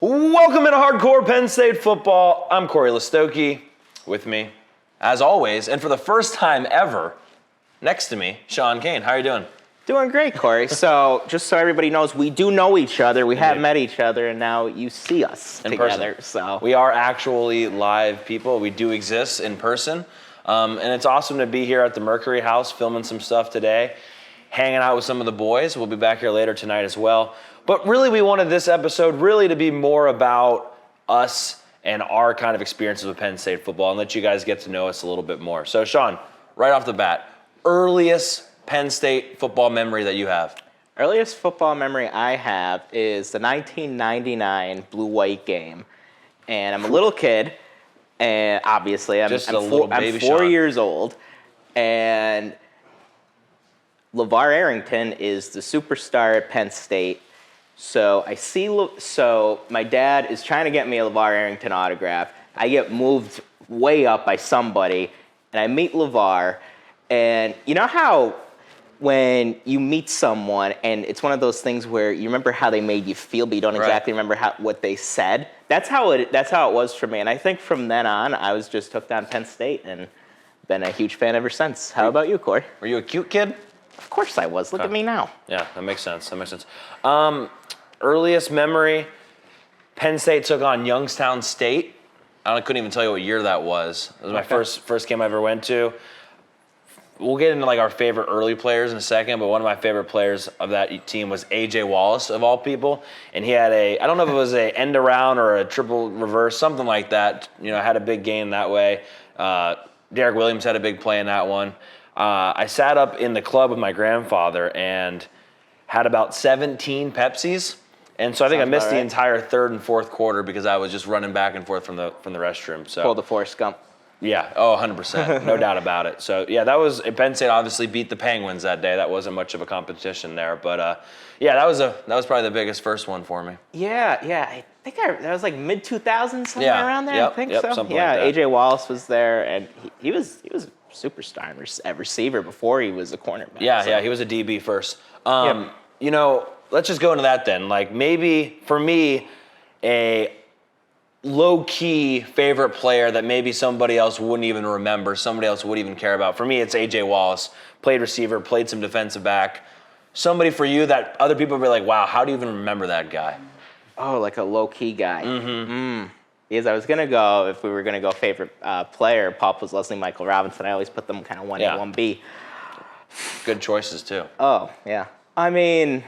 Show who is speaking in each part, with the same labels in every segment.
Speaker 1: Welcome into Hardcore Penn State Football. I'm Cory Lestochi. With me, as always, and for the first time ever, next to me, Sean Kane. How are you doing?
Speaker 2: Doing great, Cory. So, just so everybody knows, we do know each other. We have met each other, and now you see us
Speaker 1: in
Speaker 2: together.
Speaker 1: Person.
Speaker 2: So
Speaker 1: we are actually live people. We do exist in person, and it's awesome to be here at the Mercury house filming some stuff today, hanging out with some of the boys. We'll be back here later tonight as well. But really, we wanted this episode really to be more about us and our kind of experiences with Penn State football and let you guys get to know us a little bit more. So, Sean, right off the bat, earliest Penn State football memory that you have?
Speaker 2: Earliest football memory I have is the 1999 blue-white game. And I'm a little kid, and obviously I'm 4 years old. And LeVar Arrington is the superstar at Penn State. So so my dad is trying to get me a LeVar Arrington autograph. I get moved way up by somebody, and I meet LeVar. And you know how when you meet someone and it's one of those things where you remember how they made you feel, but you don't exactly remember what they said? That's how it was for me. And I think from then on, I was just hooked on Penn State and been a huge fan ever since. How about you, Cory?
Speaker 1: Were you a cute kid?
Speaker 2: Of course I was. Look at me now.
Speaker 1: Yeah, that makes sense. Earliest memory, Penn State took on Youngstown State. I couldn't even tell you what year that was. It was my first game I ever went to. We'll get into like our favorite early players in a second, but one of my favorite players of that team was A.J. Wallace, of all people. And he had I don't know if it was a end around or a triple reverse, something like that. You know, had a big game that way. Derek Williams had a big play in that one. I sat up in the club with my grandfather and had about 17 Pepsis. And so I think I missed the entire third and fourth quarter because I was just running back and forth from the restroom. So
Speaker 2: pull the Forrest Gump.
Speaker 1: Yeah, 100%, no doubt about it. So yeah, that was Penn State obviously beat the Penguins that day. That wasn't much of a competition there, but yeah, that was probably the biggest first one for me.
Speaker 2: Yeah, I think that was like mid 2000s somewhere around there. I think so.
Speaker 1: Something like that.
Speaker 2: A.J. Wallace was there, and he was a superstar at receiver before he was a cornerback.
Speaker 1: Yeah, he was a DB first. You know, let's just go into that then. Like maybe for me, a low-key favorite player that maybe somebody else wouldn't even remember, somebody else wouldn't even care about. For me, it's A.J. Wallace. Played receiver, played some defensive back. Somebody for you that other people would be like, wow, how do you even remember that guy?
Speaker 2: Oh, like a low-key guy. Because I was going to go, if we were going to go favorite player, Pop was Leslie Michael Robinson. I always put them kind of 1A, 1B.
Speaker 1: Good choices, too.
Speaker 2: Oh, yeah. I mean,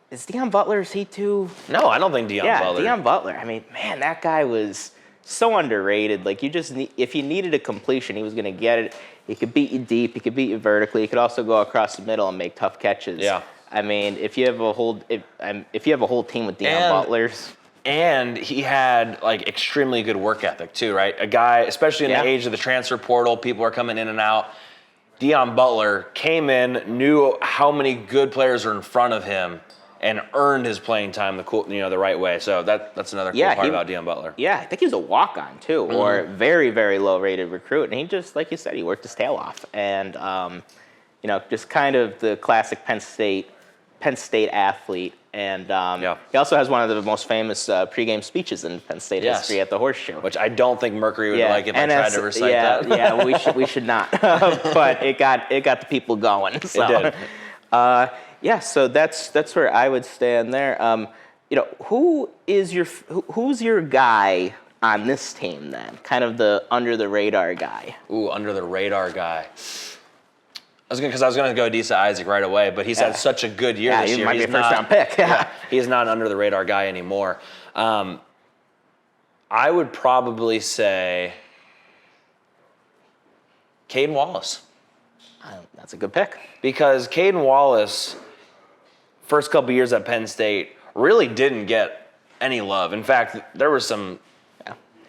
Speaker 2: is Deion Butler, is he too?
Speaker 1: No, I don't think Deion Butler.
Speaker 2: Yeah, Deion Butler. I mean, man, that guy was so underrated. Like, if you needed a completion, he was going to get it. He could beat you deep. He could beat you vertically. He could also go across the middle and make tough catches. Yeah. I mean, if you have a whole team with Deion Butlers.
Speaker 1: And he had like extremely good work ethic too, right? A guy, especially in the age of the transfer portal, people are coming in and out. Deion Butler came in, knew how many good players are in front of him, and earned his playing time the right way. So that's another cool part about Deion Butler.
Speaker 2: Yeah, I think he was a walk-on too, or very, very low-rated recruit. And he just, like you said, he worked his tail off. And just kind of the classic Penn State athlete. And he also has one of the most famous pregame speeches in Penn State history at the Horseshoe.
Speaker 1: Which I don't think Mercury would like if I tried to recite that.
Speaker 2: Yeah, we should not. But it got the people going. So.
Speaker 1: It did.
Speaker 2: So that's where I would stand there. Who's your guy on this team then? Kind of the under the radar guy.
Speaker 1: Ooh, under the radar guy. I was going to go Adisa Isaac right away, but he's had such a good year this year.
Speaker 2: He might be a first-round pick.
Speaker 1: He's not an under-the-radar guy anymore. I would probably say Caden Wallace.
Speaker 2: That's a good pick.
Speaker 1: Because Caden Wallace, first couple years at Penn State, really didn't get any love. In fact, there was some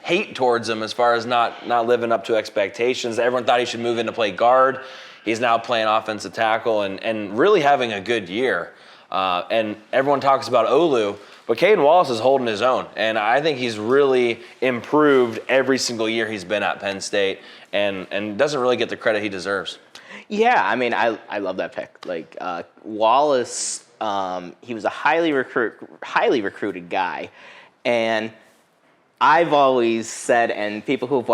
Speaker 1: hate towards him as far as not living up to expectations. Everyone thought he should move in to play guard. He's now playing offensive tackle and really having a good year. And everyone talks about Olu, but Caden Wallace is holding his own. And I think he's really improved every single year he's been at Penn State and doesn't really get the credit he deserves.
Speaker 2: Yeah, I mean, I love that pick. Like, Wallace, he was a highly recruited guy, and I've always said, and people who've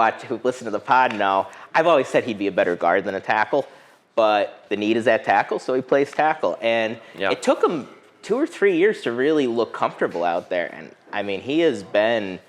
Speaker 2: listened to the pod know, I've always said he'd be a better guard than a tackle, but the need is at tackle, so he plays tackle. And it took him 2 or 3 years to really look comfortable out there. And, I mean, he has been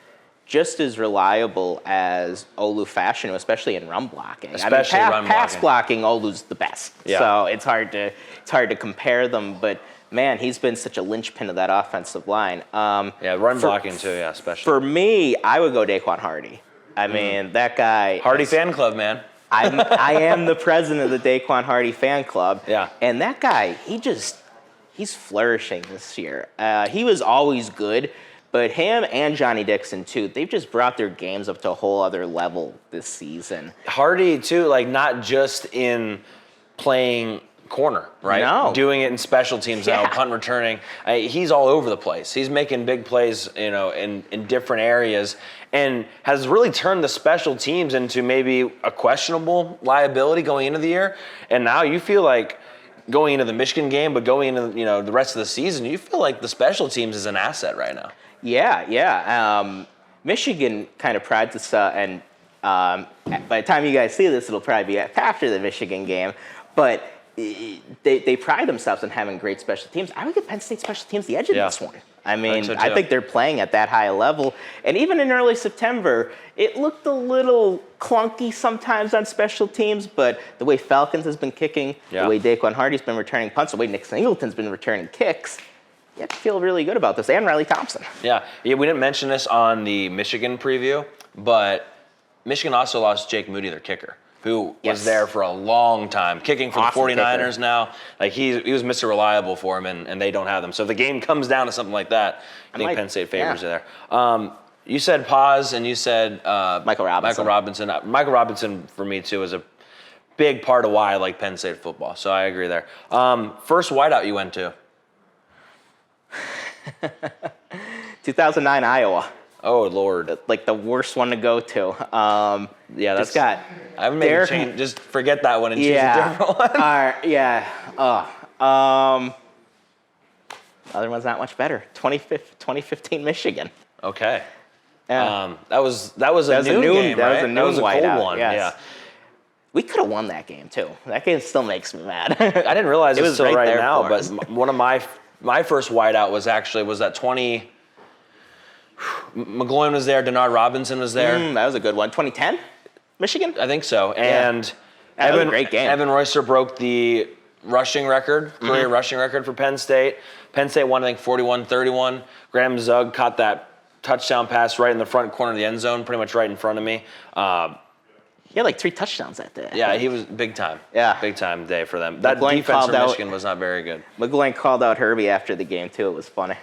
Speaker 2: just as reliable as Olu Fashanu, especially in run blocking.
Speaker 1: Especially run blocking.
Speaker 2: Pass blocking, Olu's the best.
Speaker 1: Yeah.
Speaker 2: So it's hard to compare them, but man, he's been such a linchpin of that offensive line.
Speaker 1: Run blocking too, especially.
Speaker 2: For me, I would go Daquan Hardy. I mean, that guy.
Speaker 1: Hardy fan club, man.
Speaker 2: I am the president of the Daquan Hardy fan club.
Speaker 1: Yeah.
Speaker 2: And that guy, he's flourishing this year. He was always good, but him and Johnny Dixon too, they've just brought their games up to a whole other level this season.
Speaker 1: Hardy too, like not just in playing corner, right?
Speaker 2: No.
Speaker 1: Doing it in special teams now, punt returning. He's all over the place. He's making big plays, in different areas, and has really turned the special teams into maybe a questionable liability going into the year. And now you feel like going into the Michigan game, but going into the rest of the season, you feel like the special teams is an asset right now.
Speaker 2: Yeah. Michigan kind of prides itself, and by the time you guys see this, it'll probably be after the Michigan game, but they pride themselves on having great special teams. I would give Penn State special teams the edge in this one. I mean, I think they're playing at that high a level. And even in early September, it looked a little clunky sometimes on special teams, but the way Falcons has been kicking, the way Daquan Hardy's been returning punts, the way Nick Singleton's been returning kicks, you have to feel really good about this. And Riley Thompson. Yeah,
Speaker 1: we didn't mention this on the Michigan preview, but Michigan also lost Jake Moody, their kicker, who was there for a long time, kicking for the 49ers kicker. Now. Like he was Mr. Reliable for him, and they don't have them. So if the game comes down to something like that, I think Penn State favors you there. You said Paz, and you said
Speaker 2: Michael Robinson.
Speaker 1: Michael Robinson, for me, too, is a big part of why I like Penn State football. So I agree there. First whiteout you went to?
Speaker 2: 2009 Iowa.
Speaker 1: Oh, Lord.
Speaker 2: Like the worst one to go to.
Speaker 1: That's got. I haven't made a change. Just forget that one and choose a different one.
Speaker 2: Other one's not much better. 2015 Michigan.
Speaker 1: Okay. Yeah. That was a noon game, right? That was a cold one. Yes. Yeah.
Speaker 2: We could have won that game too. That game still makes me mad.
Speaker 1: I didn't realize it was still right now, but one of my first whiteout was that 20. McGloin was there. Denard Robinson was there.
Speaker 2: That was a good one. 2010, Michigan?
Speaker 1: I think so. And
Speaker 2: that was a great game.
Speaker 1: Evan Royster broke the rushing record, career rushing record for Penn State. Penn State won, I think, 41-31. Graham Zug caught that touchdown pass right in the front corner of the end zone, pretty much right in front of me.
Speaker 2: He had like 3 touchdowns that day.
Speaker 1: Yeah, he was big time.
Speaker 2: Yeah.
Speaker 1: Big time day for them. That defense for Michigan was not very good.
Speaker 2: McGloin called out Herbie after the game, too. It was funny.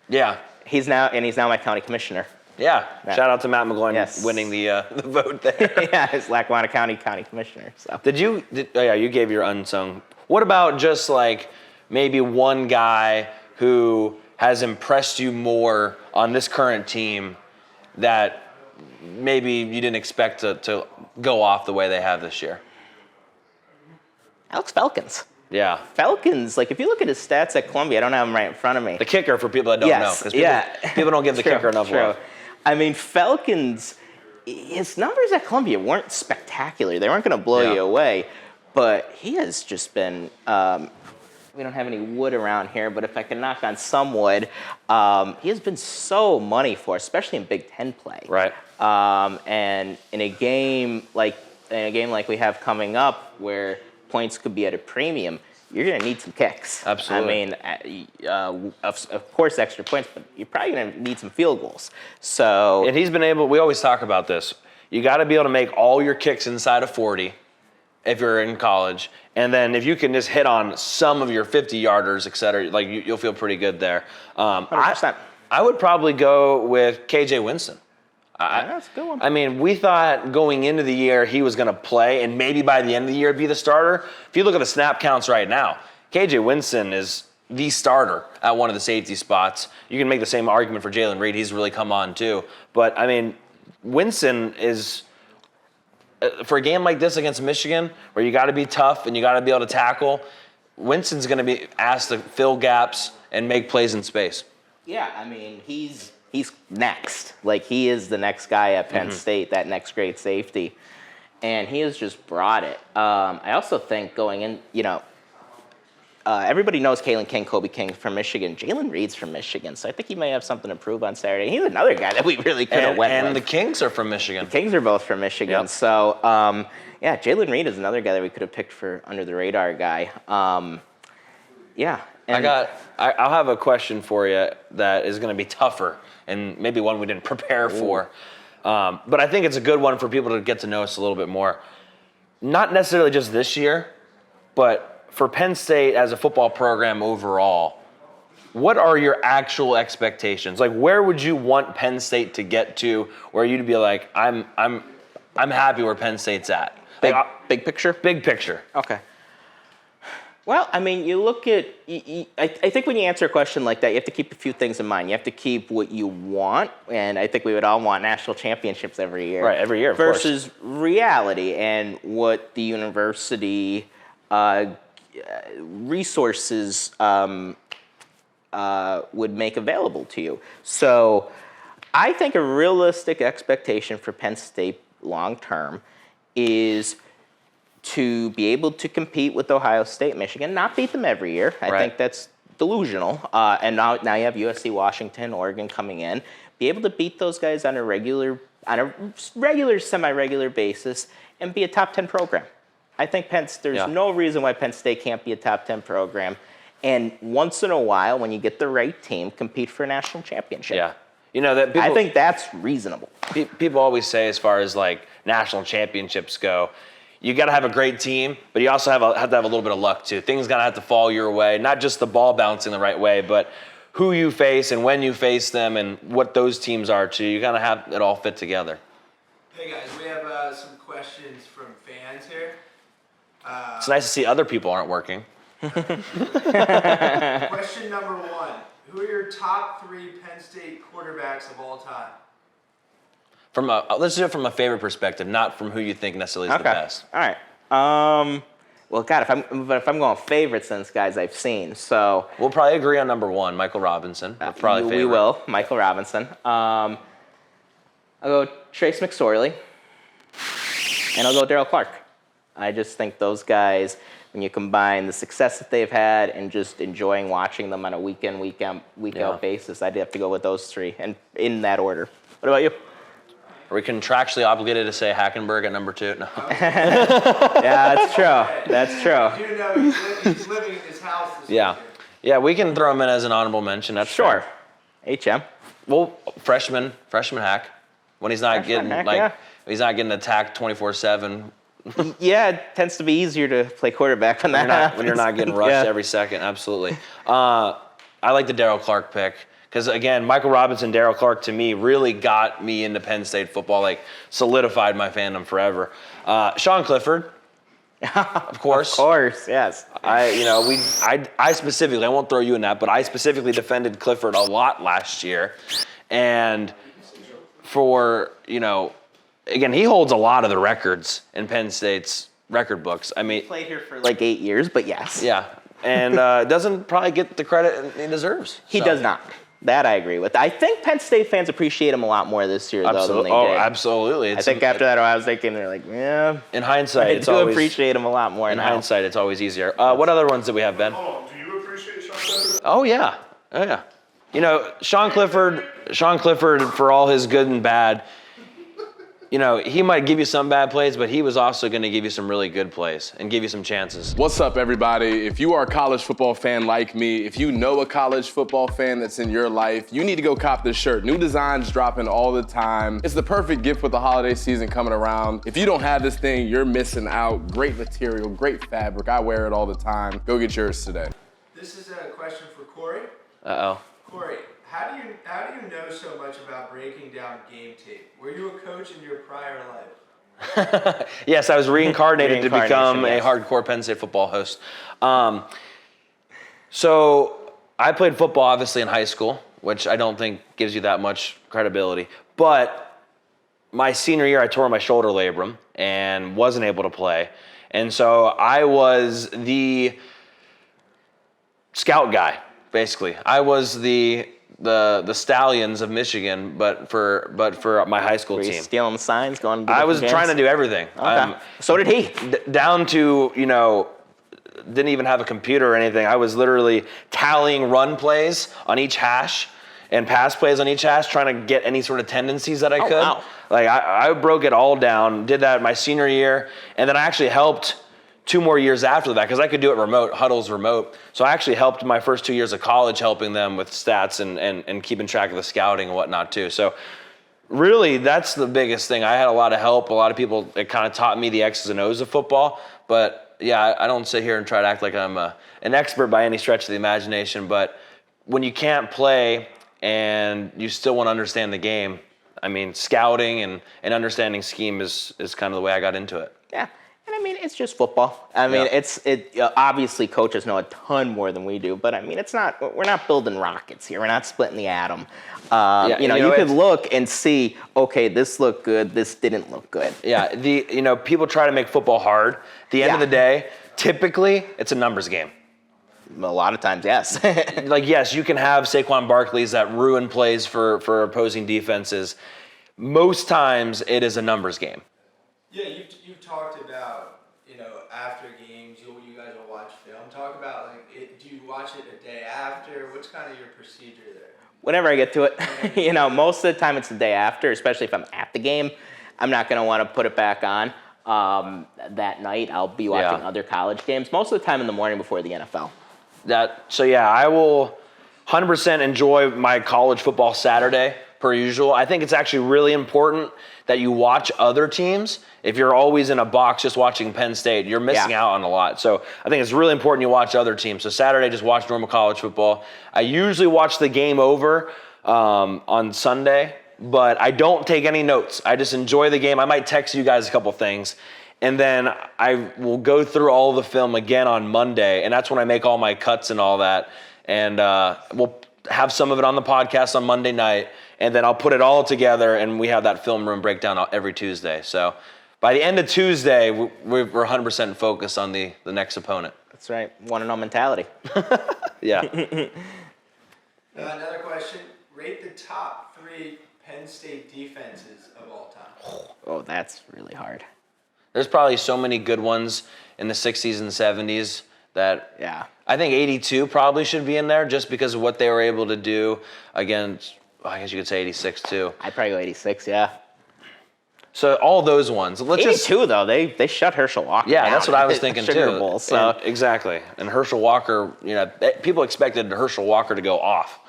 Speaker 1: Yeah.
Speaker 2: He's now my county commissioner.
Speaker 1: Yeah. Shout out to Matt McGloin winning the vote there.
Speaker 2: Yeah, he's Lackawanna County commissioner. So.
Speaker 1: You gave your unsung. What about just like maybe one guy who has impressed you more on this current team that maybe you didn't expect to go off the way they have this year?
Speaker 2: Alex Falcons.
Speaker 1: Yeah.
Speaker 2: Falcons, like if you look at his stats at Columbia, I don't have them right in front of me.
Speaker 1: The kicker for people that don't know. Because people don't give the kicker enough love.
Speaker 2: I mean, Falcons, his numbers at Columbia weren't spectacular. They weren't going to blow you away. But he has just been, we don't have any wood around here, but if I can knock on some wood, he has been so money for, especially in Big Ten play.
Speaker 1: Right.
Speaker 2: And in a game like we have coming up where points could be at a premium, you're going to need some kicks.
Speaker 1: Absolutely.
Speaker 2: I mean, of course, extra points, but you're probably going to need some field goals. So,
Speaker 1: and he's been able, we always talk about this, you got to be able to make all your kicks inside of 40 if you're in college. And then if you can just hit on some of your 50-yarders, et cetera, like you'll feel pretty good there.
Speaker 2: 100%.
Speaker 1: I would probably go with KJ Winston.
Speaker 2: That's a good one.
Speaker 1: I mean, we thought going into the year he was going to play and maybe by the end of the year be the starter. If you look at the snap counts right now, KJ Winston is the starter at one of the safety spots. You can make the same argument for Jalen Reed. He's really come on too. But, I mean, Winston is, for a game like this against Michigan where you got to be tough and you got to be able to tackle, Winston's going to be asked to fill gaps and make plays in space.
Speaker 2: Yeah, I mean, he's next. Like, he is the next guy at Penn State, that next great safety. And he has just brought it. I also think going in, everybody knows Kane, Kobe King from Michigan. Jalen Reed's from Michigan, so I think he may have something to prove on Saturday. He's another guy that we really could have went with.
Speaker 1: And the Kings are from Michigan.
Speaker 2: The Kings are both from Michigan. Yep. So, Jalen Reed is another guy that we could have picked for under-the-radar guy. And
Speaker 1: I'll have a question for you that is going to be tougher and maybe one we didn't prepare for. But I think it's a good one for people to get to know us a little bit more. Not necessarily just this year, but for Penn State as a football program overall, what are your actual expectations? Like, where would you want Penn State to get to where you'd be like, I'm happy where Penn State's at?
Speaker 2: Big picture?
Speaker 1: Big picture.
Speaker 2: Okay. Well, I mean, you look at, I think when you answer a question like that, you have to keep a few things in mind. You have to keep what you want, and I think we would all want national championships every year.
Speaker 1: Right, every year, of course.
Speaker 2: Versus reality and what the university resources would make available to you. So I think a realistic expectation for Penn State long-term is to be able to compete with Ohio State, Michigan, not beat them every year. I think that's delusional. And now you have USC, Washington, Oregon coming in. Be able to beat those guys on a regular, semi-regular basis and be a top 10 program. I think there's no reason why Penn State can't be a top 10 program. And once in a while, when you get the right team, compete for a national championship.
Speaker 1: Yeah.
Speaker 2: I think that's reasonable.
Speaker 1: People always say, as far as like national championships go, you got to have a great team, but you also have to have a little bit of luck too. Things got to have to fall your way, not just the ball bouncing the right way, but who you face and when you face them and what those teams are too. You got to have it all fit together.
Speaker 3: Hey guys, we have some questions from fans here.
Speaker 1: It's nice to see other people aren't working.
Speaker 3: Question number 1. Who are your top 3 Penn State quarterbacks of all time?
Speaker 1: Let's do it from a favorite perspective, not from who you think necessarily is the best.
Speaker 2: All right. Well, God, if I'm going favorites, then it's guys I've seen. So
Speaker 1: we'll probably agree on number 1, Michael Robinson.
Speaker 2: We will, Michael Robinson. I'll go Trace McSorley, and I'll go Darrell Clark. I just think those guys, when you combine the success that they've had and just enjoying watching them on a week in, week out basis, I'd have to go with those 3, and in that order. What about you?
Speaker 1: Are we contractually obligated to say Hackenberg at number 2? No.
Speaker 2: Yeah, that's true. That's true.
Speaker 3: You know he's living in his house this weekend.
Speaker 1: Yeah, we can throw him in as an honorable mention. That's
Speaker 2: sure.
Speaker 1: Fair.
Speaker 2: HM.
Speaker 1: Well, freshman Hack, when he's not he's not getting attacked 24/7.
Speaker 2: Yeah, it tends to be easier to play quarterback when
Speaker 1: you're not getting rushed every second. Absolutely. I like the Darrell Clark pick. Because, again, Michael Robinson, Darrell Clark, to me, really got me into Penn State football, like solidified my fandom forever. Sean Clifford, of course.
Speaker 2: Of course, yes.
Speaker 1: I specifically, I won't throw you in that, but I specifically defended Clifford a lot last year. And again, he holds a lot of the records in Penn State's record books. I mean,
Speaker 2: he played here for like 8 years, but yes.
Speaker 1: Yeah. And doesn't probably get the credit he deserves.
Speaker 2: He does not. That I agree with. I think Penn State fans appreciate him a lot more this year, though, than they did.
Speaker 1: Absolutely.
Speaker 2: I think after that Ohio State game, they're like, yeah.
Speaker 1: In hindsight,
Speaker 2: I do appreciate him a lot more.
Speaker 1: In hindsight, it's always easier. What other ones did we have, Ben?
Speaker 3: Hold on. Do you appreciate Sean Clifford?
Speaker 1: Oh, yeah. Sean Clifford, for all his good and bad, he might give you some bad plays, but he was also going to give you some really good plays and give you some chances.
Speaker 4: What's up, everybody? If you are a college football fan like me, if you know a college football fan that's in your life, you need to go cop this shirt. New designs dropping all the time. It's the perfect gift with the holiday season coming around. If you don't have this thing, you're missing out. Great material, great fabric. I wear it all the time. Go get yours today.
Speaker 3: This is a question for Cory.
Speaker 1: Uh-oh.
Speaker 3: Cory, how do you know so much about breaking down game tape? Were you a coach in your prior life?
Speaker 1: Yes, I was reincarnated to become a hardcore Penn State football host. So I played football, obviously, in high school, which I don't think gives you that much credibility. But my senior year, I tore my shoulder labrum and wasn't able to play. And so I was the scout guy, basically. I was the Stallions of Michigan, but for my high school
Speaker 2: Were you
Speaker 1: team.
Speaker 2: stealing signs, going to
Speaker 1: I was
Speaker 2: games?
Speaker 1: trying to do everything.
Speaker 2: Okay. So did he.
Speaker 1: Down to, didn't even have a computer or anything. I was literally tallying run plays on each hash and pass plays on each hash, trying to get any sort of tendencies that I could.
Speaker 2: Wow.
Speaker 1: Like I broke it all down, did that my senior year, and then I actually helped 2 more years after that because I could do it remote, huddles remote. So I actually helped my first 2 years of college, helping them with stats and keeping track of the scouting and whatnot too. So really, that's the biggest thing. I had a lot of help. A lot of people, it kind of taught me the X's and O's of football. But yeah, I don't sit here and try to act like I'm an expert by any stretch of the imagination. But when you can't play and you still want to understand the game, I mean, scouting and understanding scheme is kind of the way I got into it.
Speaker 2: Yeah. And I mean, it's just football. I mean, obviously coaches know a ton more than we do, but I mean, we're not building rockets here. We're not splitting the atom. You could look and see, okay, this looked good, this didn't look good.
Speaker 1: Yeah, people try to make football hard. At the end of the day, typically, it's a numbers game.
Speaker 2: A lot of times, yes.
Speaker 1: Yes, you can have Saquon Barkley's that ruin plays for opposing defenses. Most times, it is a numbers game.
Speaker 3: Yeah, you've talked about, after games, you guys will watch film. Talk about, do you watch it a day after? What's kind of your procedure there?
Speaker 2: Whenever I get to it. Most of the time it's the day after, especially if I'm at the game. I'm not going to want to put it back on that night. I'll be watching other college games. Most of the time in the morning before the NFL.
Speaker 1: I will 100% enjoy my college football Saturday per usual. I think it's actually really important that you watch other teams. If you're always in a box just watching Penn State, you're missing out on a lot. So I think it's really important you watch other teams. So Saturday, just watch normal college football. I usually watch the game over on Sunday, but I don't take any notes. I just enjoy the game. I might text you guys a couple things, and then I will go through all the film again on Monday, and that's when I make all my cuts and all that. And we'll have some of it on the podcast on Monday night, and then I'll put it all together, and we have that film room breakdown every Tuesday. So by the end of Tuesday, we're 100% focused on the next opponent.
Speaker 2: That's right. 1-0 mentality.
Speaker 1: Yeah.
Speaker 3: Another question. Rate the top 3 Penn State defenses of all time.
Speaker 2: Oh, that's really hard.
Speaker 1: There's probably so many good ones in the 60s and 70s that I think 82 probably should be in there just because of what they were able to do against, I guess you could say 86 too.
Speaker 2: I'd probably go 86, yeah.
Speaker 1: So all those ones.
Speaker 2: 82 though, they shut Herschel Walker down.
Speaker 1: That's what I was thinking
Speaker 2: Sugar
Speaker 1: too.
Speaker 2: Bowl, so.
Speaker 1: Exactly. And Herschel Walker, people expected Herschel Walker to go off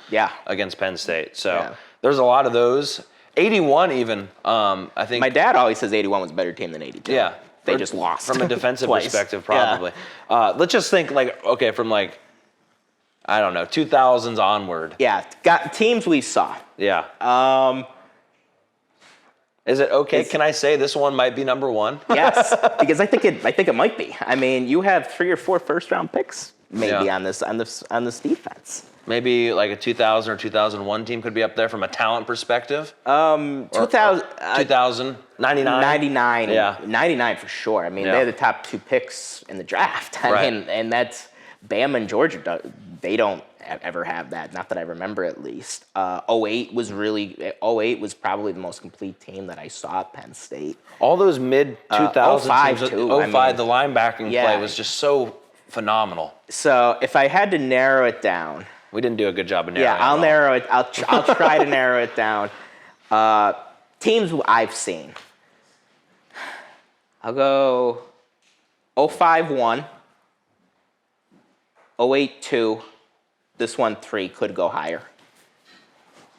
Speaker 1: against Penn State. So there's a lot of those. 81 even, I think.
Speaker 2: My dad always says 81 was a better team than 82.
Speaker 1: Yeah.
Speaker 2: They just lost.
Speaker 1: From a defensive perspective, probably. Yeah. Let's just think from I don't know, 2000s onward.
Speaker 2: Yeah, got teams we saw.
Speaker 1: Yeah. Is it okay? Can I say this one might be number 1?
Speaker 2: Yes, because I think it might be. I mean, you have 3 or 4 first-round picks maybe on this defense.
Speaker 1: Maybe like a 2000 or 2001 team could be up there from a talent perspective. 2000, 99.
Speaker 2: 99.
Speaker 1: Yeah.
Speaker 2: 99 for sure. I mean, they had the top 2 picks in the draft. I mean, and that's Bama and Georgia. They don't ever have that. Not that I remember, at least. 08 was probably the most complete team that I saw at Penn State.
Speaker 1: All those mid 2000s
Speaker 2: 05
Speaker 1: teams,
Speaker 2: too.
Speaker 1: 05, the linebacking play was just so phenomenal.
Speaker 2: So if I had to narrow it down.
Speaker 1: We didn't do a good job of narrowing it.
Speaker 2: Yeah, I'll narrow it. I'll try to narrow it down. Teams I've seen. I'll go 05-1, 08-2, this one 3, could go higher.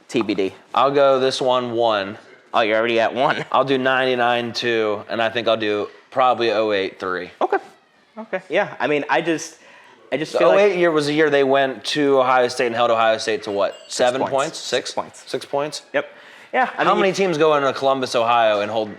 Speaker 2: TBD.
Speaker 1: I'll go this one 1.
Speaker 2: Oh, you're already at 1.
Speaker 1: I'll do 99-2, and I think I'll do probably 08-3.
Speaker 2: Okay. Yeah. I mean, I just
Speaker 1: The
Speaker 2: feel
Speaker 1: 08 year was the year they went to Ohio State and held Ohio State to what? 7 points?
Speaker 2: 6 points.
Speaker 1: 6 points?
Speaker 2: Yep. Yeah.
Speaker 1: How many teams go into Columbus, Ohio, and hold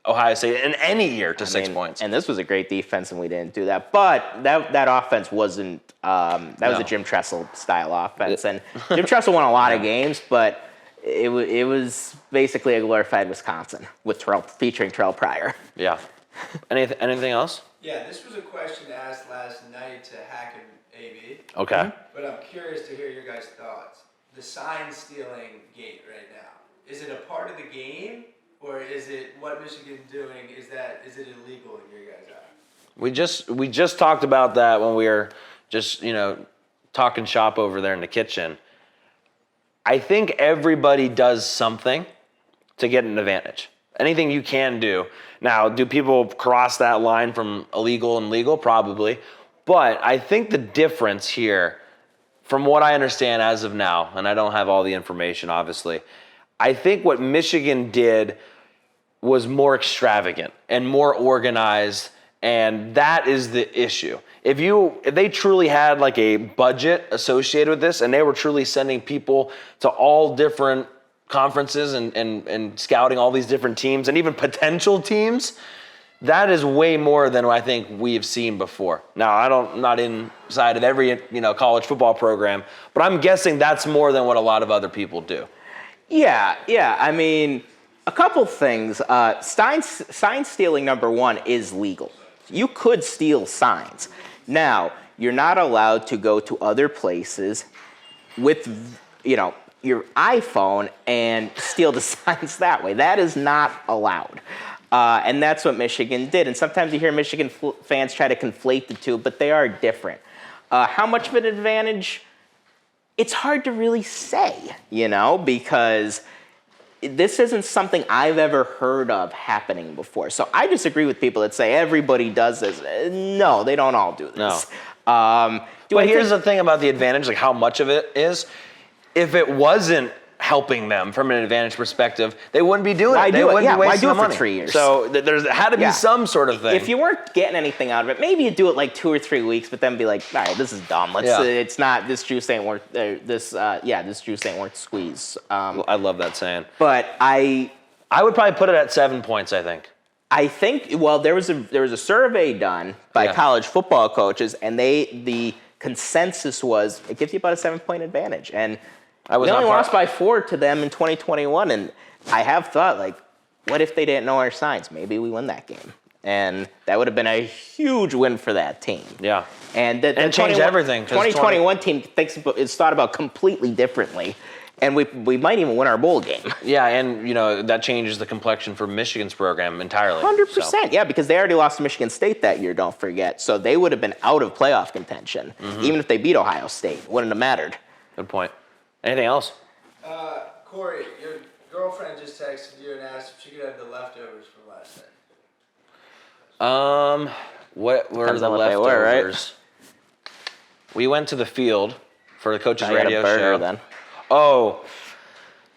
Speaker 1: Ohio State in any year to 6 points?
Speaker 2: And this was a great defense, and we didn't do that. But that offense wasn't. That was a Jim Tressel style offense, and Jim Tressel won a lot of games, but it was basically a glorified Wisconsin with featuring Terrell Pryor.
Speaker 1: Yeah. Anything else?
Speaker 3: Yeah, this was a question asked last night to Hack and AB.
Speaker 1: Okay.
Speaker 2: Mm-hmm.
Speaker 3: But I'm curious to hear your guys' thoughts. The sign stealing gate right now. Is it a part of the game, or is it what Michigan's doing? Is it illegal in your guys' eyes?
Speaker 1: We just talked about that when we were just talking shop over there in the kitchen. I think everybody does something to get an advantage. Anything you can do. Now, do people cross that line from illegal and legal? Probably. But I think the difference here, from what I understand as of now, and I don't have all the information, obviously, I think what Michigan did was more extravagant and more organized, and that is the issue. If they truly had like a budget associated with this, and they were truly sending people to all different conferences and scouting all these different teams and even potential teams, that is way more than I think we've seen before. Now, I'm not inside of every college football program, but I'm guessing that's more than what a lot of other people do.
Speaker 2: Yeah. I mean, a couple things. Sign stealing, number one, is legal. You could steal signs. Now, you're not allowed to go to other places with, your iPhone and steal the signs that way. That is not allowed. And that's what Michigan did. And sometimes you hear Michigan fans try to conflate the two, but they are different. How much of an advantage? It's hard to really say, because this isn't something I've ever heard of happening before. So I disagree with people that say everybody does this. No, they don't all do this.
Speaker 1: No. But here's the thing about the advantage, like how much of it is. If it wasn't helping them from an advantage perspective, they wouldn't be doing it. They wouldn't be wasting the money.
Speaker 2: For 3 years?
Speaker 1: So there had to be some sort of thing.
Speaker 2: If you weren't getting anything out of it, maybe you'd do it like 2 or 3 weeks, but then be like, all right, this is dumb. It's not, this juice ain't worth, this juice ain't worth squeeze.
Speaker 1: I love that saying.
Speaker 2: But I
Speaker 1: would probably put it at 7 points, I think.
Speaker 2: There was a survey done by college football coaches, and the consensus was it gives you about a 7-point advantage. And we only lost by 4 to them in 2021, and I have thought, like, what if they didn't know our signs? Maybe we win that game. And that would have been a huge win for that team.
Speaker 1: Yeah.
Speaker 2: And
Speaker 1: changed everything.
Speaker 2: 2021 team is thought about completely differently, and we might even win our bowl game.
Speaker 1: Yeah, and, that changes the complexion for Michigan's program entirely.
Speaker 2: 100%, yeah, because they already lost to Michigan State that year, don't forget. So they would have been out of playoff contention, even if they beat Ohio State. Wouldn't have mattered.
Speaker 1: Good point. Anything else?
Speaker 3: Cory, your girlfriend just texted you and asked if she could have the leftovers from last night.
Speaker 1: What were
Speaker 2: Depends
Speaker 1: the
Speaker 2: on what
Speaker 1: leftovers?
Speaker 2: they were, right?
Speaker 1: We went to the field for the coach's
Speaker 2: I got
Speaker 1: radio
Speaker 2: a burger,
Speaker 1: show.
Speaker 2: Then.
Speaker 1: Oh.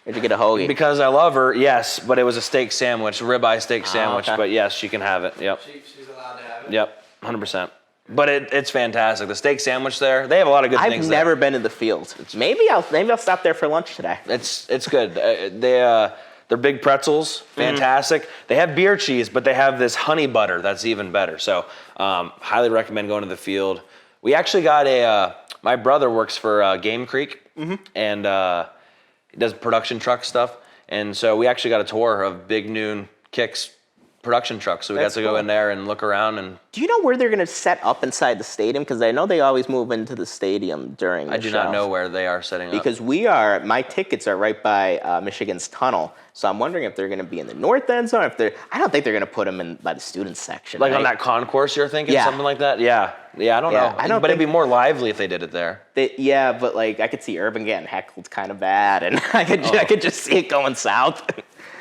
Speaker 2: Did you get a hoagie?
Speaker 1: Because I love her, yes, but it was a steak sandwich, a ribeye steak sandwich.
Speaker 2: Okay.
Speaker 1: But yes, she can have it. Yep.
Speaker 3: She's allowed to have it?
Speaker 1: Yep, 100%. But it's fantastic. The steak sandwich there, they have a lot of good things there.
Speaker 2: I've never been to the field. Maybe I'll stop there for lunch today.
Speaker 1: It's good. They're big pretzels, fantastic. They have beer cheese, but they have this honey butter that's even better. So highly recommend going to the field. We actually got my brother works for Game Creek, and he does production truck stuff. And so we actually got a tour of Big Noon Kicks production truck, so we got to go in there and look around. And
Speaker 2: do you know where they're going to set up inside the stadium? Because I know they always move into the stadium during the
Speaker 1: I do
Speaker 2: show.
Speaker 1: not know where they are setting up.
Speaker 2: Because my tickets are right by Michigan's tunnel, so I'm wondering if they're going to be in the north end zone. I don't think they're going to put them in by the students section.
Speaker 1: Like on that concourse, you're thinking something like that? Yeah, I don't know. But it'd be more lively if they did it there.
Speaker 2: But like I could see Urban getting heckled kind of bad, and I could just see it going south.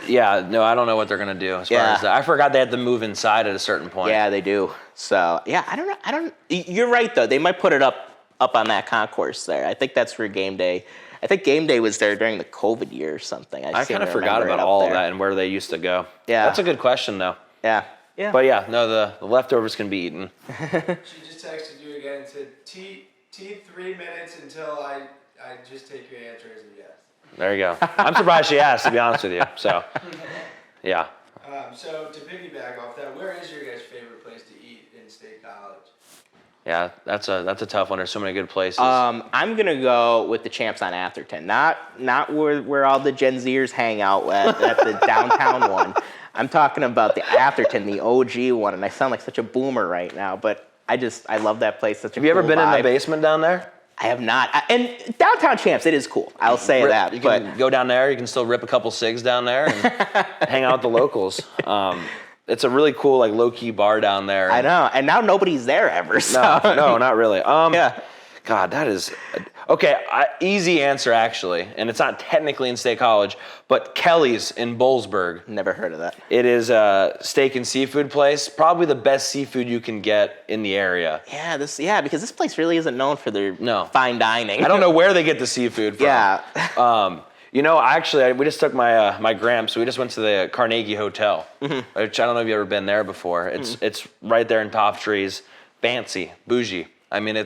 Speaker 1: Yeah, no, I don't know what they're gonna do as far as that. I forgot they had to move inside at a certain point.
Speaker 2: Yeah, they do. So yeah, I don't know. You're right though. They might put it up on that concourse there. I think that's where game day. I think game day was there during the COVID year or something.
Speaker 1: I kind of forgot about all of that and where they used to go.
Speaker 2: Yeah,
Speaker 1: that's a good question though.
Speaker 2: Yeah.
Speaker 1: But yeah, no, the leftovers can be eaten.
Speaker 3: She just texted you again and said, T 3 minutes until I just take your answer as a yes.
Speaker 1: There you go. I'm surprised she asked, to be honest with you. So, yeah.
Speaker 3: So to piggyback off that, where is your guys' favorite place to eat in State College?
Speaker 1: Yeah, that's a tough one. There's so many good places.
Speaker 2: I'm gonna go with the Champs on Atherton, not where all the Gen Zers hang out at the downtown one. I'm talking about the Atherton, the OG one, and I sound like such a boomer right now, but I love that place. Have
Speaker 1: you ever been in the basement down there?
Speaker 2: I have not. And downtown Champs, it is cool. I'll say that.
Speaker 1: You can go down there. You can still rip a couple cigs down there and hang out with the locals. It's a really cool, like, low-key bar down there.
Speaker 2: I know. And now nobody's there ever. So.
Speaker 1: No, not really.
Speaker 2: Yeah.
Speaker 1: God, that is... Okay, easy answer, actually. And it's not technically in State College, but Kelly's in Boalsburg.
Speaker 2: Never heard of that.
Speaker 1: It is a steak and seafood place. Probably the best seafood you can get in the area.
Speaker 2: Yeah, because this place really isn't known for their fine dining.
Speaker 1: I don't know where they get the seafood from.
Speaker 2: Yeah.
Speaker 1: Actually, we just took my Gramps. We just went to the Carnegie Hotel, which I don't know if you've ever been there before. It's right there in Top Trees. Fancy, bougie. I mean,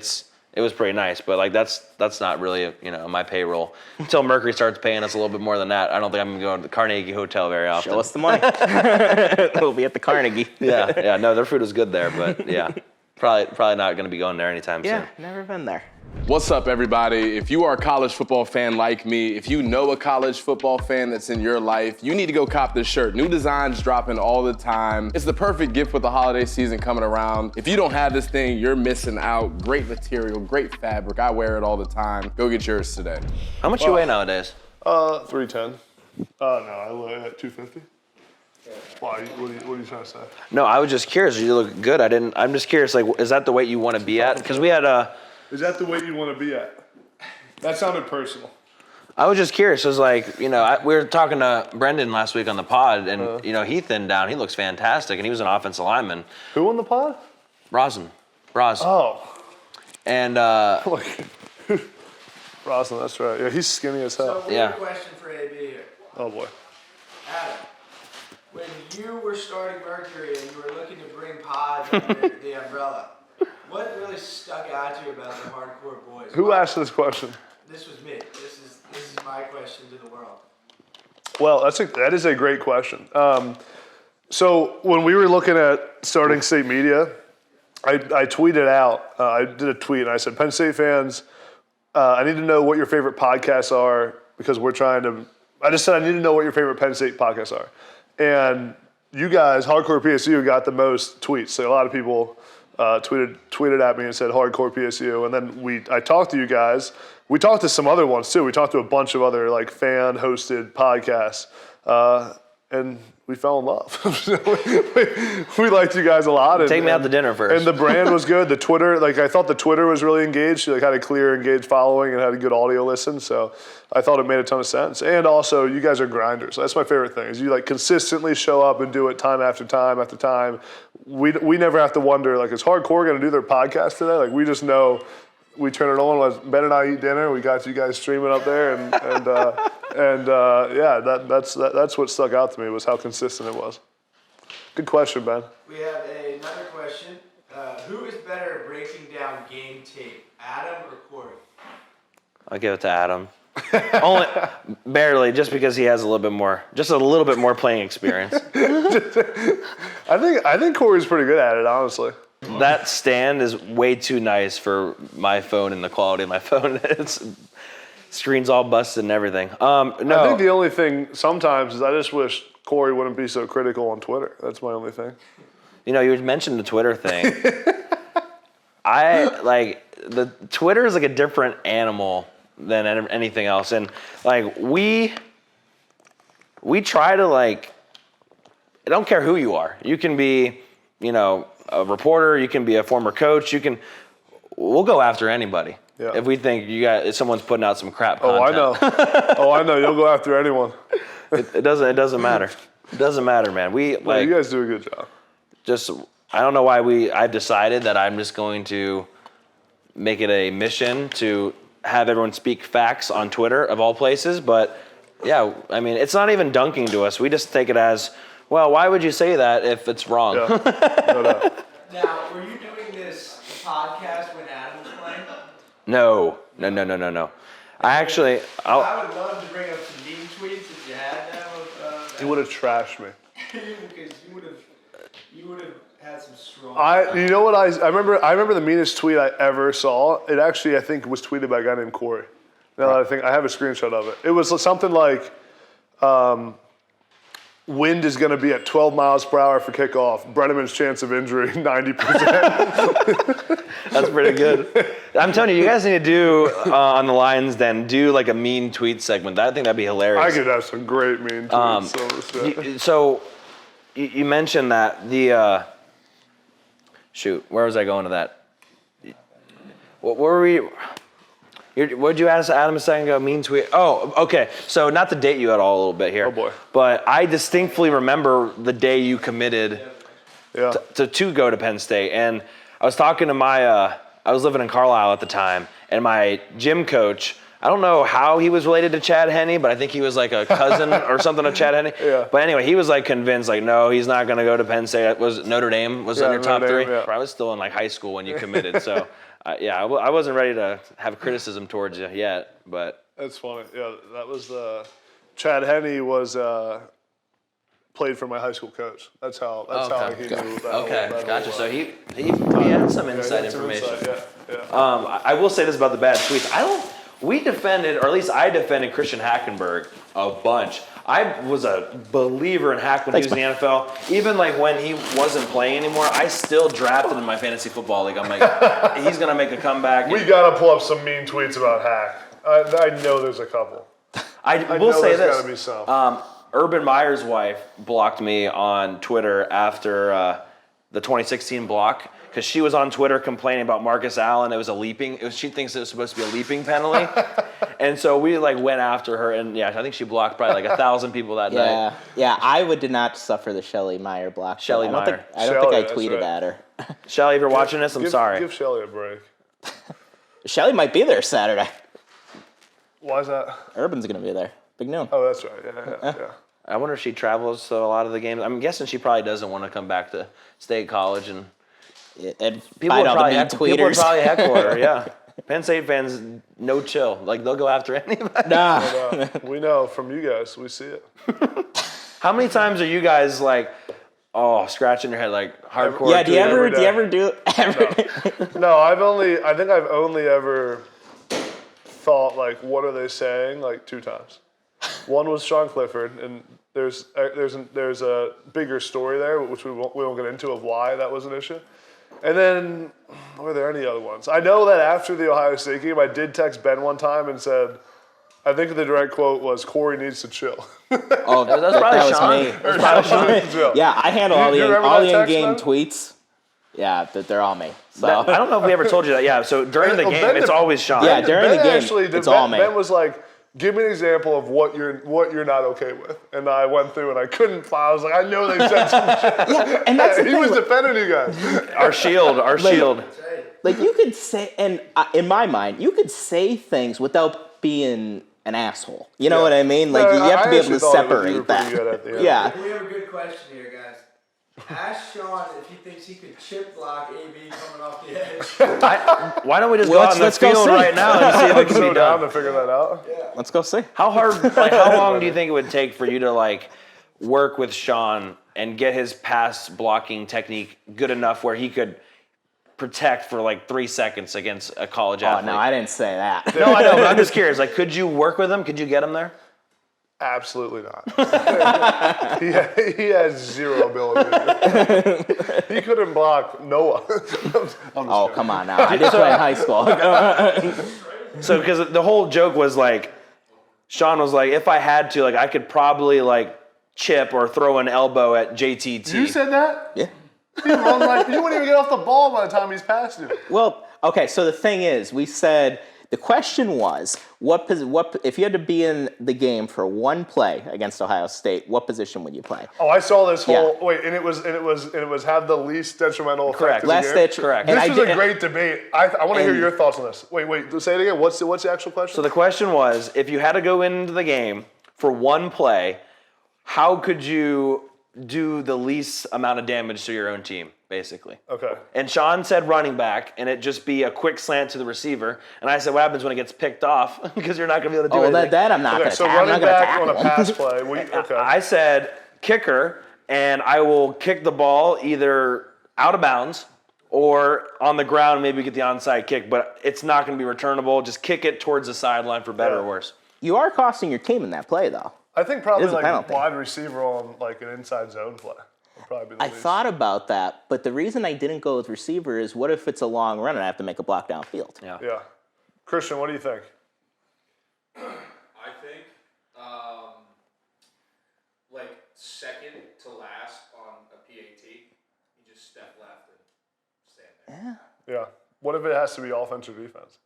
Speaker 1: it was pretty nice, but like that's not really my payroll. Until Mercury starts paying us a little bit more than that, I don't think I'm gonna go to the Carnegie Hotel very often.
Speaker 2: Show us the money. We'll be at the Carnegie.
Speaker 1: Yeah. No, their food was good there, but yeah, probably not gonna be going there anytime soon.
Speaker 2: Yeah, never been there.
Speaker 4: What's up, everybody? If you are a college football fan like me, if you know a college football fan that's in your life, you need to go cop this shirt. New designs dropping all the time. It's the perfect gift with the holiday season coming around. If you don't have this thing, you're missing out. Great material, great fabric. I wear it all the time. Go get yours today.
Speaker 1: How much you weigh nowadays?
Speaker 5: 310. No, I weigh at 250. Why? What are you trying to say?
Speaker 1: No, I was just curious. You look good. I'm just curious. Like, is that the weight you want to be at? Because we had
Speaker 5: Is that the weight you want to be at? That sounded personal.
Speaker 1: I was just curious. It was like, we were talking to Brendan last week on the pod, and, he thinned down. He looks fantastic, and he was an offensive lineman.
Speaker 5: Who on the pod?
Speaker 1: Braz.
Speaker 5: Oh.
Speaker 1: And,
Speaker 5: Roslin, that's right. Yeah, he's skinny as hell.
Speaker 3: So we have a question for AB here.
Speaker 5: Oh, boy.
Speaker 3: Adam, when you were starting Mercury and you were looking to bring pods under the umbrella, what really stuck out to you about the hardcore boys?
Speaker 5: Who asked this question?
Speaker 3: This was me. This is my question to the world.
Speaker 5: Well, that is a great question. So when we were looking at starting State Media, I tweeted out, I did a tweet, and I said, Penn State fans, I need to know what your favorite podcasts are because I just said I need to know what your favorite Penn State podcasts are. And you guys, Hardcore PSU, got the most tweets. So a lot of people tweeted at me and said Hardcore PSU, and then I talked to you guys. We talked to some other ones too. We talked to a bunch of other like fan hosted podcasts, and we fell in love. we liked you guys a lot.
Speaker 1: Take me out to dinner first.
Speaker 5: And the brand was good. The Twitter, I thought the Twitter was really engaged. You had a clear, engaged following and had a good audio listen. So I thought it made a ton of sense. And also, you guys are grinders. That's my favorite thing. Is you consistently show up and do it time after time after time. We never have to wonder is Hardcore going to do their podcast today? We just know. We turn it on. When Ben and I eat dinner, we got you guys streaming up there, that's what stuck out to me was how consistent it was. Good question, Ben.
Speaker 3: We have another question. Who is better at breaking down game tape, Adam or Cory?
Speaker 1: I'll give it to Adam. Only barely, just because he has a little bit more playing experience.
Speaker 5: I think Cory's pretty good at it, honestly.
Speaker 1: That stand is way too nice for my phone and the quality of my phone. It's screen's all busted and everything. No.
Speaker 5: I think the only thing sometimes is I just wish Cory wouldn't be so critical on Twitter. That's my only thing.
Speaker 1: You mentioned the Twitter thing. The Twitter is a different animal than anything else, and we try to I don't care who you are. You can be a reporter, you can be a former coach, we'll go after anybody. Yeah. If we think if someone's putting out some crap content.
Speaker 5: I know. You'll go after anyone.
Speaker 1: It doesn't matter. It doesn't matter, man.
Speaker 5: You guys do a good job.
Speaker 1: I don't know why I've decided that I'm just going to make it a mission to have everyone speak facts on Twitter of all places, but yeah, it's not even dunking to us. We just take it as, well, why would you say that if it's wrong?
Speaker 5: Yeah. No.
Speaker 3: Now, were you doing this podcast when Adam was playing?
Speaker 1: No. I
Speaker 3: would love to bring up some meme tweets if you had them.
Speaker 5: He would have trashed me.
Speaker 3: Because you would have had some strong.
Speaker 5: I remember the meanest tweet I ever saw. It actually, I think, was tweeted by a guy named Cory. Now that I have a screenshot of it. It was something like. wind is going to be at 12 miles per hour for kickoff. Breneman's chance of injury, 90%.
Speaker 1: That's pretty good. I'm telling you, you guys need to do on the lines then, do like a mean tweet segment. I think that'd be hilarious.
Speaker 5: I could have some great mean tweets.
Speaker 1: So you mentioned that the shoot, where was I going to that? What were we? What did you ask Adam a second ago? Mean tweet. Oh, okay. So not to date you at all a little bit here.
Speaker 5: Oh boy.
Speaker 1: But I distinctly remember the day you committed to go to Penn State, and I was talking to I was living in Carlisle at the time, and my gym coach. I don't know how he was related to Chad Henne, but I think he was like a cousin or something of Chad Henne.
Speaker 5: Yeah.
Speaker 1: But anyway, he was like convinced, like, no, he's not going to go to Penn State. Was Notre Dame was in your top three?
Speaker 5: Yeah.
Speaker 1: I was still in like high school when you committed, so I wasn't ready to have criticism towards you yet. But
Speaker 5: that's funny. Yeah, that was Chad Henne was played for my high school coach. That's how he knew that.
Speaker 1: Okay, gotcha. So he had some inside information. I will say this about the bad tweets. We defended, or at least I defended Christian Hackenberg a bunch. I was a believer in Hack when he was in the NFL. Even like when he wasn't playing anymore, I still drafted him in my fantasy football league. I'm like, he's gonna make a comeback.
Speaker 5: We gotta pull up some mean tweets about Hack. I know there's a couple.
Speaker 1: I will say this.
Speaker 5: Gotta be some.
Speaker 1: Urban Meyer's wife blocked me on Twitter after the 2016 block. Because she was on Twitter complaining about Marcus Allen. It was a leaping. She thinks it was supposed to be a leaping penalty. And so we like went after her. And yeah, I think she blocked probably like 1,000 people that night.
Speaker 2: Yeah, I did not suffer the Shelley Meyer block.
Speaker 1: Shelley Meyer.
Speaker 2: I don't think I tweeted at her.
Speaker 1: Shelley, if you're watching this, I'm sorry.
Speaker 5: Give Shelley a break.
Speaker 2: Shelley might be there Saturday.
Speaker 5: Why is that?
Speaker 2: Urban's going to be there. Big noon.
Speaker 5: Oh, that's right. Yeah.
Speaker 1: I wonder if she travels to a lot of the games. I'm guessing she probably doesn't want to come back to State College and people would probably heckle her, yeah. Penn State fans, no chill. Like, they'll go after anybody.
Speaker 2: Nah.
Speaker 5: We know from you guys. We see it.
Speaker 1: How many times are you guys like, scratching your head like hardcore?
Speaker 2: Yeah, do you ever do it?
Speaker 5: No, I think I've only ever thought, like, what are they saying, like 2 times. One was Sean Clifford, and there's a bigger story there, which we won't get into, of why that was an issue. And then, were there any other ones? I know that after the Ohio State game, I did text Ben one time and said, I think the direct quote was, Cory needs to chill.
Speaker 2: Oh, that's probably Sean. That's probably Sean. Yeah, I handle all the in-game tweets. Yeah, they're all me. So
Speaker 1: I don't know if we ever told you that. Yeah, so during the game, it's always Sean.
Speaker 2: Yeah, during the game, it's all me.
Speaker 5: Ben was like, give me an example of what you're not okay with. And I went through and I couldn't. I was like, I know they said some shit.
Speaker 2: Yeah, and that's the thing.
Speaker 5: He was defending you guys.
Speaker 1: Our shield.
Speaker 2: Like you could say, and in my mind, you could say things without being an asshole. You know what I mean? Like you have to be able to separate that. Yeah.
Speaker 3: We have a good question here, guys. Ask Sean if he thinks he could chip block AB coming off the edge.
Speaker 1: Why don't we just go out in the field right now and see if it can be done?
Speaker 5: To figure that out.
Speaker 3: Yeah.
Speaker 2: Let's go see.
Speaker 1: How long do you think it would take for you to like work with Sean and get his pass blocking technique good enough where he could protect for like 3 seconds against a college athlete?
Speaker 2: Oh no, I didn't say that.
Speaker 1: No, I know, but I'm just curious. Like, could you work with him? Could you get him there?
Speaker 5: Absolutely not. He has zero ability. He couldn't block Noah.
Speaker 2: Oh, come on now. I did play in high school.
Speaker 1: So, because the whole joke was like, Sean was like, if I had to, like, I could probably like chip or throw an elbow at JTT.
Speaker 5: You said that?
Speaker 2: Yeah.
Speaker 5: You wouldn't even get off the ball by the time he's past you.
Speaker 2: Well, okay, so the thing is, we said, the question was, what if you had to be in the game for one play against Ohio State, what position would you play?
Speaker 5: Oh, I saw this whole and it was have the least detrimental effect.
Speaker 1: Correct.
Speaker 2: Last ditch.
Speaker 1: Correct.
Speaker 5: This was a great debate. I want to hear your thoughts on this. Wait, say it again. What's the actual question?
Speaker 1: So the question was, if you had to go into the game for one play, how could you do the least amount of damage to your own team, basically?
Speaker 5: Okay.
Speaker 1: And Sean said running back, and it just be a quick slant to the receiver. And I said, what happens when it gets picked off? Because you're not going to be able to do anything.
Speaker 2: That I'm not going to
Speaker 5: tackle. So running back on a pass play. Okay.
Speaker 1: I said kicker, and I will kick the ball either out of bounds or on the ground, maybe get the onside kick. But it's not going to be returnable. Just kick it towards the sideline for better or worse.
Speaker 2: You are costing your team in that play, though.
Speaker 5: I think probably
Speaker 2: It is a
Speaker 5: like
Speaker 2: penalty.
Speaker 5: wide receiver on like an inside zone play would probably be the
Speaker 2: I
Speaker 5: least.
Speaker 2: thought about that, but the reason I didn't go with receiver is what if it's a long run and I have to make a block downfield?
Speaker 5: Yeah. Christian, what do you think?
Speaker 6: I think, like second to last on a PAT, you just step left and stand there.
Speaker 2: Yeah.
Speaker 5: Yeah. What if it has to be offense or defense?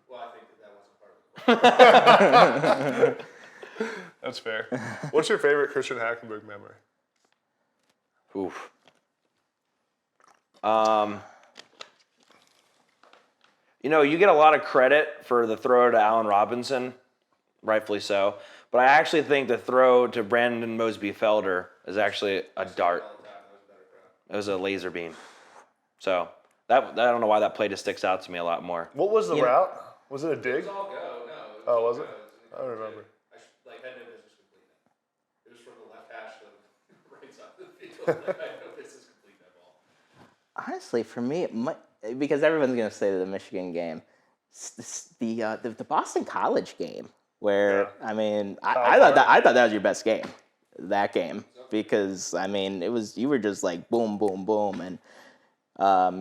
Speaker 6: Well, I think that wasn't part of the question.
Speaker 5: That's fair. What's your favorite Christian Hackenberg memory?
Speaker 1: Oof. You get a lot of credit for the throw to Allen Robinson, rightfully so. But I actually think the throw to Brandon Mosby-Felder is actually a dart. It was a laser beam. So I don't know why that play just sticks out to me a lot more.
Speaker 5: What was the route? Was it a dig?
Speaker 6: It was all go, no.
Speaker 5: Oh, was it?
Speaker 6: I
Speaker 5: I don't remember.
Speaker 6: had no business completing it. It was from the left hash to the right side of the field. I had no business completing that ball.
Speaker 2: Honestly, for me, it might, because everyone's going to say the Michigan game, the Boston College game, where I thought that was your best game, that game, because you were just like boom, boom, boom, and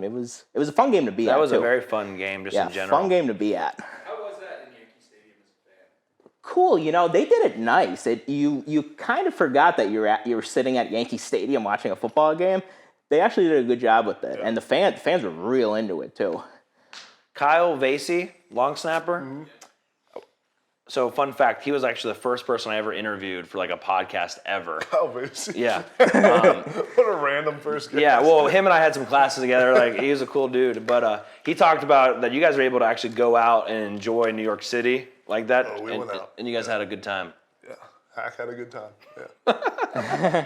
Speaker 2: it was a fun game to be at.
Speaker 1: That was
Speaker 2: too.
Speaker 1: a very fun game, just in general.
Speaker 2: Fun game to be at.
Speaker 6: How was that in Yankee Stadium as a fan?
Speaker 2: Cool, they did it nice. You kind of forgot that you were sitting at Yankee Stadium watching a football game. They actually did a good job with it, and the fans were real into it too.
Speaker 1: Kyle Vasey, long snapper.
Speaker 5: Mm-hmm.
Speaker 1: So, fun fact, he was actually the first person I ever interviewed for like a podcast ever.
Speaker 5: Kyle Vasey.
Speaker 1: Yeah.
Speaker 5: What a random first game.
Speaker 1: Yeah, well, him and I had some classes together. Like, he was a cool dude. But he talked about that you guys were able to actually go out and enjoy New York City like that.
Speaker 5: Oh, we went out.
Speaker 1: And you guys had a good time.
Speaker 5: Yeah. Hack had a good time. Yeah.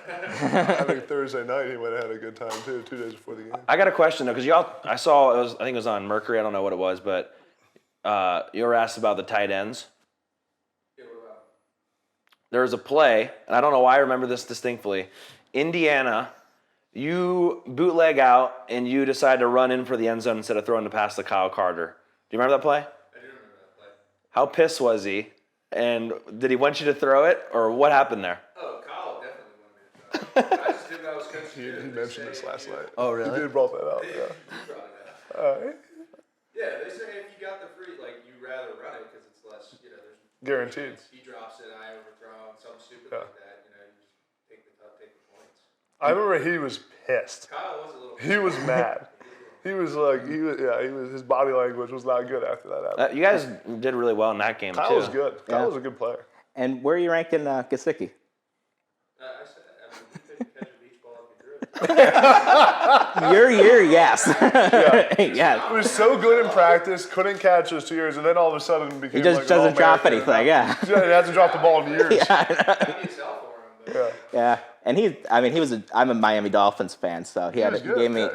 Speaker 5: I think Thursday night he went and had a good time too, 2 days before the game.
Speaker 1: I got a question though, because I think it was on Mercury. I don't know what it was, but you were asked about the tight ends.
Speaker 6: Yeah, what about?
Speaker 1: There was a play, and I don't know why I remember this distinctly. Indiana, you bootleg out, and you decide to run in for the end zone instead of throwing the pass to Kyle Carter. Do you remember that play?
Speaker 6: I do remember that play.
Speaker 1: How pissed was he? And did he want you to throw it, or what happened there?
Speaker 6: Oh, Kyle definitely wanted me to throw it. I just did what I was coached to do.
Speaker 5: He mentioned this last night.
Speaker 1: Oh, really?
Speaker 5: He did brought that up.
Speaker 6: They
Speaker 5: Yeah.
Speaker 6: brought it up.
Speaker 5: All right.
Speaker 6: Yeah, they say if you got the free, like, you rather run it because it's less, there's
Speaker 5: Guaranteed.
Speaker 6: he drops it, I overthrow, and something stupid
Speaker 5: Yeah.
Speaker 6: like that, you just take the points.
Speaker 5: I remember he was pissed.
Speaker 6: Kyle was a little.
Speaker 5: He was mad. He was his body language was not good after that happened.
Speaker 1: You guys did really well in that game,
Speaker 5: Kyle
Speaker 1: too.
Speaker 5: was good. Kyle was a good player.
Speaker 2: And where are you ranking Gesicki?
Speaker 6: I said, you couldn't catch a beach ball if you threw it.
Speaker 2: Your year, yes. Yeah.
Speaker 5: He was so good in practice, couldn't catch those 2 years, and then all of a sudden became
Speaker 2: He just
Speaker 5: like
Speaker 2: doesn't drop
Speaker 5: All-American.
Speaker 2: anything, yeah.
Speaker 5: He hasn't dropped the ball in years.
Speaker 6: I need sell for him, but
Speaker 2: Yeah. And I'm a Miami Dolphins fan, so he
Speaker 5: was good.
Speaker 2: gave me,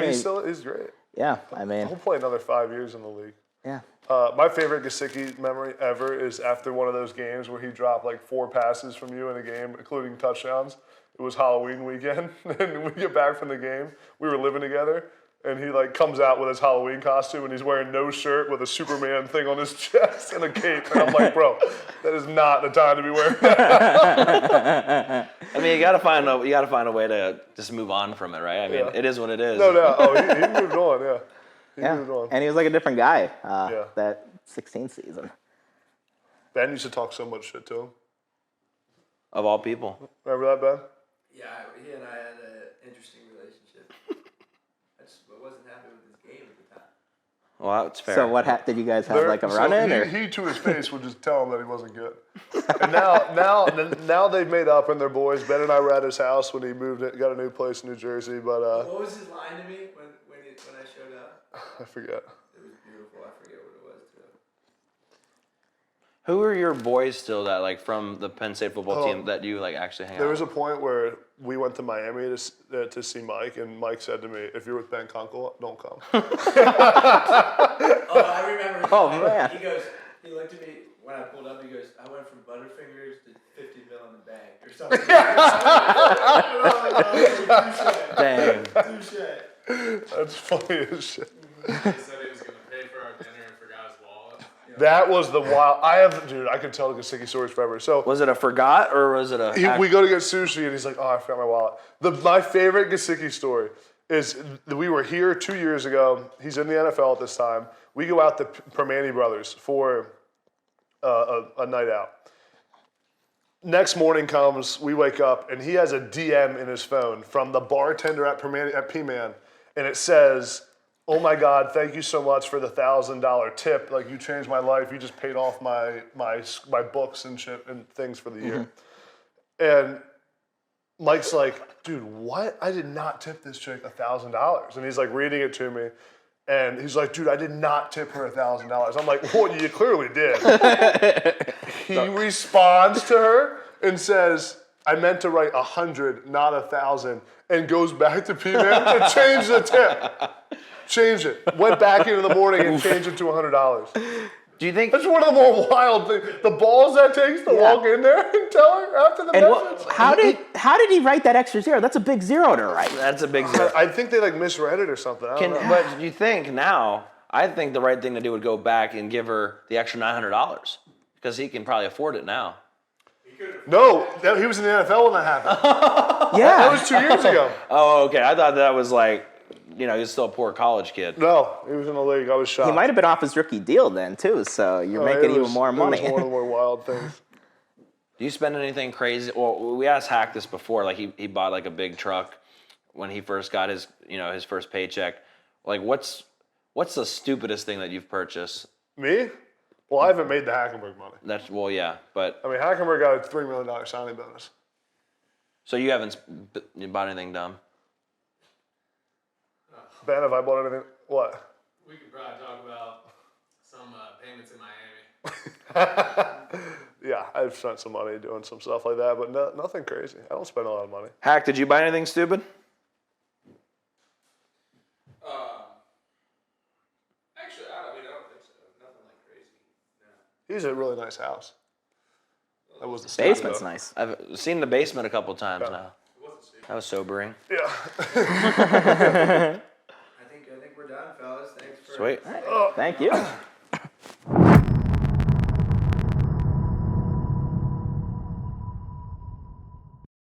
Speaker 5: He's great.
Speaker 2: yeah,
Speaker 5: He'll play another 5 years in the league.
Speaker 2: yeah.
Speaker 5: My favorite Gesicki memory ever is after one of those games where he dropped like 4 passes from you in a game, including touchdowns. It was Halloween weekend, and we get back from the game. We were living together, and he like comes out with his Halloween costume, and he's wearing no shirt with a Superman thing on his chest and a cape. And I'm like, bro, that is not the time to be wearing that.
Speaker 1: I mean, you gotta find a way to just move on from it, right? I mean, It is what it is.
Speaker 5: No. Oh, he moved on. Yeah. He moved on.
Speaker 2: And he was like a different guy that 16th season.
Speaker 5: Ben used to talk so much shit to him.
Speaker 1: Of all people.
Speaker 5: Remember that, Ben?
Speaker 3: Yeah, he and I had an interesting relationship. I wasn't happy with his game at the time.
Speaker 1: Well, that's fair.
Speaker 2: So what did you guys have like a run-in? Or?
Speaker 5: He to his face would just tell him that he wasn't good. And now they've made up and they're boys. Ben and I were at his house when he moved it, got a new place in New Jersey, but
Speaker 3: What was his line to me when I showed up?
Speaker 5: I forget.
Speaker 3: It was beautiful. I forget what it was too.
Speaker 1: Who are your boys still that like from the Penn State football team that you like actually hang out
Speaker 5: There was
Speaker 1: with?
Speaker 5: a point where we went to Miami to see Mike, and Mike said to me, "If you're with Ben Kunkel, don't come."
Speaker 3: Oh, I remember.
Speaker 2: Oh, man.
Speaker 3: He looked at me when I pulled up. He goes, "I went from Butterfingers to 50 mil in the bank or something."
Speaker 1: Dang.
Speaker 3: Touche.
Speaker 5: That's funny as shit.
Speaker 6: he said he was going to pay for our dinner and forgot his wallet.
Speaker 5: That was the wild. I could tell the Gesicki stories forever. So
Speaker 1: was it a forgot or was it a?
Speaker 5: We go to get sushi and he's like, "Oh, I forgot my wallet." My favorite Gesicki story is we were here 2 years ago. He's in the NFL at this time. We go out to Permane Brothers for a night out. Next morning comes, we wake up, and he has a DM in his phone from the bartender at P-Man, and it says, "Oh my God, thank you so much for the $1,000 tip. Like, you changed my life. You just paid off my books and shit and things for the year." And Mike's like, "Dude, what? I did not tip this chick $1,000." And he's like reading it to me. And he's like, "Dude, I did not tip her $1,000. I'm like, "Well, you clearly did." He responds to her and says, "I meant to write 100, not 1,000," and goes back to P-Man and changed the tip. Changed it. Went back in the morning and changed it to $100.
Speaker 1: Do you think
Speaker 5: that's one of the more wild things? The balls that takes to walk in there and tell her after the message.
Speaker 2: How did he write that extra zero? That's a big zero to write.
Speaker 1: That's a big zero.
Speaker 5: I think they misread it or something. I don't know.
Speaker 1: But you think now? I think the right thing to do would go back and give her the extra $900 because he can probably afford it now.
Speaker 5: No, he was in the NFL when that happened.
Speaker 2: Yeah,
Speaker 5: that was 2 years ago.
Speaker 1: Oh, okay. I thought that was like, he's still a poor college kid.
Speaker 5: No, he was in the league. I was shocked.
Speaker 2: He might have been off his rookie deal then too, so you're making even more money.
Speaker 5: It was one of the more wild things.
Speaker 1: Do you spend anything crazy? Well, we asked Hack this before. Like he bought like a big truck when he first got his his first paycheck. Like what's the stupidest thing that you've purchased?
Speaker 5: Me? Well, I haven't made the Hackenberg money.
Speaker 1: Yeah, but
Speaker 5: I mean, Hackenberg got a $3 million signing bonus.
Speaker 1: So you haven't bought anything dumb?
Speaker 5: Ben, have I bought anything? What?
Speaker 6: We could probably talk about some payments in Miami.
Speaker 5: Yeah, I've spent some money doing some stuff like that, but nothing crazy. I don't spend a lot of money.
Speaker 1: Hack, did you buy anything stupid?
Speaker 6: Actually, I don't think so. Nothing like crazy. No.
Speaker 5: He's a really nice house. That was the
Speaker 2: Basement's nice.
Speaker 1: I've seen the basement a couple times now.
Speaker 6: It wasn't stupid.
Speaker 1: That was sobering.
Speaker 5: Yeah.
Speaker 3: I think we're done, fellas. Thanks for
Speaker 1: Sweet.
Speaker 2: Thank you.